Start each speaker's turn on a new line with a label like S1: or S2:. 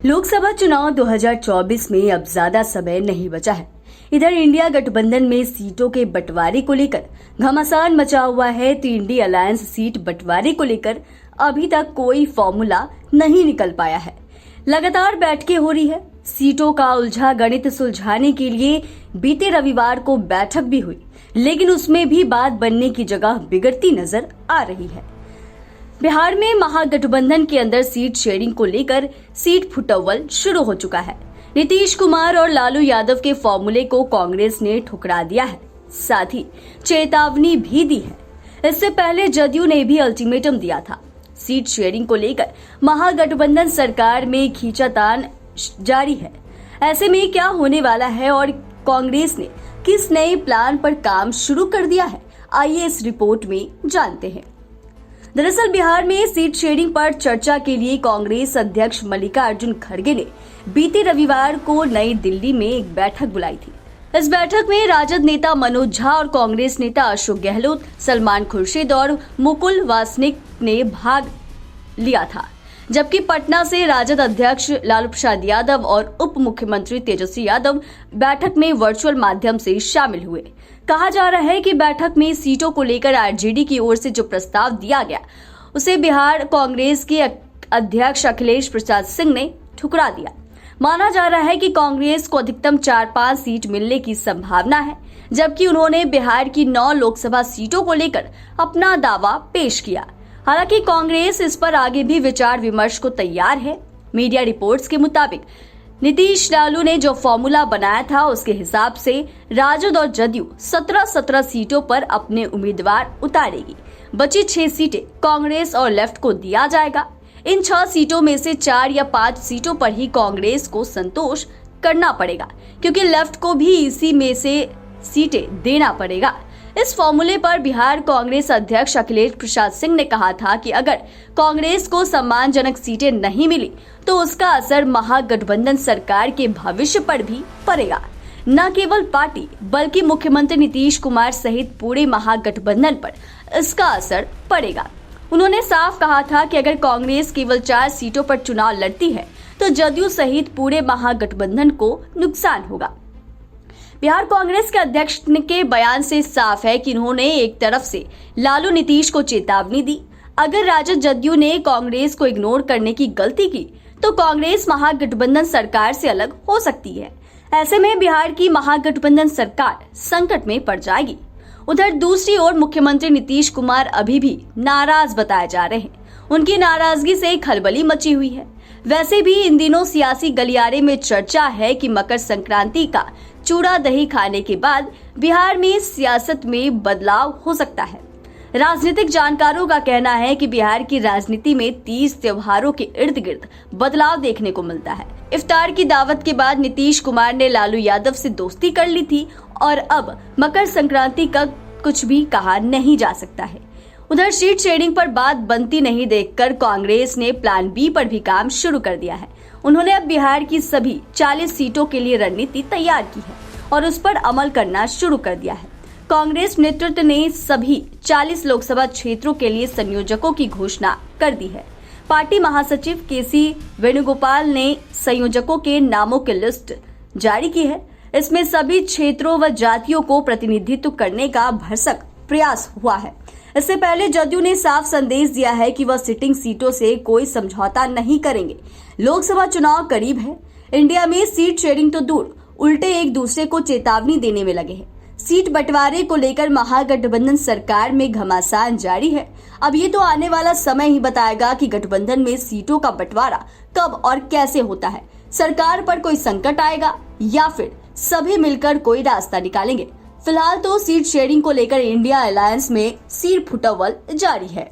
S1: लोकसभा चुनाव 2024 में अब ज्यादा समय नहीं बचा है। इधर इंडिया गठबंधन में सीटों के बंटवारे को लेकर घमासान मचा हुआ है, तो इंडिया अलायंस सीट बंटवारे को लेकर अभी तक कोई फॉर्मूला नहीं निकल पाया है। लगातार बैठकें हो रही है। सीटों का उलझा गणित सुलझाने के लिए बीते रविवार को बैठक भी हुई, लेकिन उसमें भी बात बनने की जगह बिगड़ती नजर आ रही है। बिहार में महागठबंधन के अंदर सीट शेयरिंग को लेकर सीट फुटअव्वल शुरू हो चुका है। नीतीश कुमार और लालू यादव के फॉर्मूले को कांग्रेस ने ठुकरा दिया है, साथ ही चेतावनी भी दी है। इससे पहले जदयू ने भी अल्टीमेटम दिया था। सीट शेयरिंग को लेकर महागठबंधन सरकार में खींचातान जारी है। ऐसे में क्या होने वाला है और कांग्रेस ने किस नए प्लान पर काम शुरू कर दिया है, आइए इस रिपोर्ट में जानते हैं। दरअसल बिहार में सीट शेयरिंग पर चर्चा के लिए कांग्रेस अध्यक्ष मल्लिकार्जुन खड़गे ने बीते रविवार को नई दिल्ली में एक बैठक बुलाई थी। इस बैठक में राजद नेता मनोज झा और कांग्रेस नेता अशोक गहलोत, सलमान खुर्शीद और मुकुल वासनिक ने भाग लिया था, जबकि पटना से राजद अध्यक्ष लालू प्रसाद यादव और उप मुख्यमंत्री तेजस्वी यादव बैठक में वर्चुअल माध्यम से शामिल हुए। कहा जा रहा है कि बैठक में सीटों को लेकर आरजेडी की ओर से जो प्रस्ताव दिया गया, उसे बिहार कांग्रेस के अध्यक्ष अखिलेश प्रसाद सिंह ने ठुकरा दिया। माना जा रहा है कि कांग्रेस को अधिकतम 4-5 सीट मिलने की संभावना है, जबकि उन्होंने बिहार की 9 लोकसभा सीटों को लेकर अपना दावा पेश किया। हालांकि कांग्रेस इस पर आगे भी विचार विमर्श को तैयार है। मीडिया रिपोर्ट्स के मुताबिक नीतीश लालू ने जो फॉर्मूला बनाया था, उसके हिसाब से राजद और जदयू 17 सीटों पर अपने उम्मीदवार उतारेगी। बची 6 सीटें कांग्रेस और लेफ्ट को दिया जाएगा। इन 6 सीटों में से 4 या 5 सीटों पर ही कांग्रेस को संतोष करना पड़ेगा, क्योंकि लेफ्ट को भी इसी में से सीटें देना पड़ेगा। इस फॉर्मूले पर बिहार कांग्रेस अध्यक्ष अखिलेश प्रसाद सिंह ने कहा था कि अगर कांग्रेस को सम्मानजनक सीटें नहीं मिली तो उसका असर महागठबंधन सरकार के भविष्य पर भी पड़ेगा। न केवल पार्टी बल्कि मुख्यमंत्री नीतीश कुमार सहित पूरे महागठबंधन पर इसका असर पड़ेगा। उन्होंने साफ कहा था कि अगर कांग्रेस केवल 4 सीटों पर चुनाव लड़ती है तो जदयू सहित पूरे महागठबंधन को नुकसान होगा। बिहार कांग्रेस के अध्यक्ष के बयान से साफ है कि उन्होंने एक तरफ से लालू नीतीश को चेतावनी दी। अगर राजद जदयू ने कांग्रेस को इग्नोर करने की गलती की तो कांग्रेस महागठबंधन सरकार से अलग हो सकती है। ऐसे में बिहार की महागठबंधन सरकार संकट में पड़ जाएगी। उधर दूसरी ओर मुख्यमंत्री नीतीश कुमार अभी भी नाराज बताए जा रहे हैं। उनकी नाराजगी से खलबली मची हुई है। वैसे भी इन दिनों सियासी गलियारे में चर्चा है कि मकर संक्रांति का चूड़ा दही खाने के बाद बिहार में सियासत में बदलाव हो सकता है। राजनीतिक जानकारों का कहना है कि बिहार की राजनीति में 30 त्योहारों के इर्द गिर्द बदलाव देखने को मिलता है। इफ्तार की दावत के बाद नीतीश कुमार ने लालू यादव से दोस्ती कर ली थी और अब मकर संक्रांति का कुछ भी कहा नहीं जा सकता है। उधर सीट शेयरिंग पर बात बनती नहीं देखकर कांग्रेस ने प्लान बी पर भी काम शुरू कर दिया है। उन्होंने अब बिहार की सभी 40 सीटों के लिए रणनीति तैयार की है और उस पर अमल करना शुरू कर दिया है। कांग्रेस नेतृत्व ने सभी 40 लोकसभा क्षेत्रों के लिए संयोजकों की घोषणा कर दी है। पार्टी महासचिव केसी वेणुगोपाल ने संयोजकों के नामों की लिस्ट जारी की है। इसमें सभी क्षेत्रों व जातियों को प्रतिनिधित्व करने का भरसक प्रयास हुआ है। इससे पहले जदयू ने साफ संदेश दिया है कि वह सिटिंग सीटों से कोई समझौता नहीं करेंगे। लोकसभा चुनाव करीब है। इंडिया में सीट शेयरिंग तो दूर, उल्टे एक दूसरे को चेतावनी देने में लगे हैं। सीट बंटवारे को लेकर महागठबंधन सरकार में घमासान जारी है। अब ये तो आने वाला समय ही बताएगा कि गठबंधन में सीटों का बंटवारा कब और कैसे होता है। सरकार पर कोई संकट आएगा या फिर सभी मिलकर कोई रास्ता निकालेंगे। फिलहाल तो सीट शेयरिंग को लेकर इंडिया अलायंस में सीट फुटअव्वल जारी है।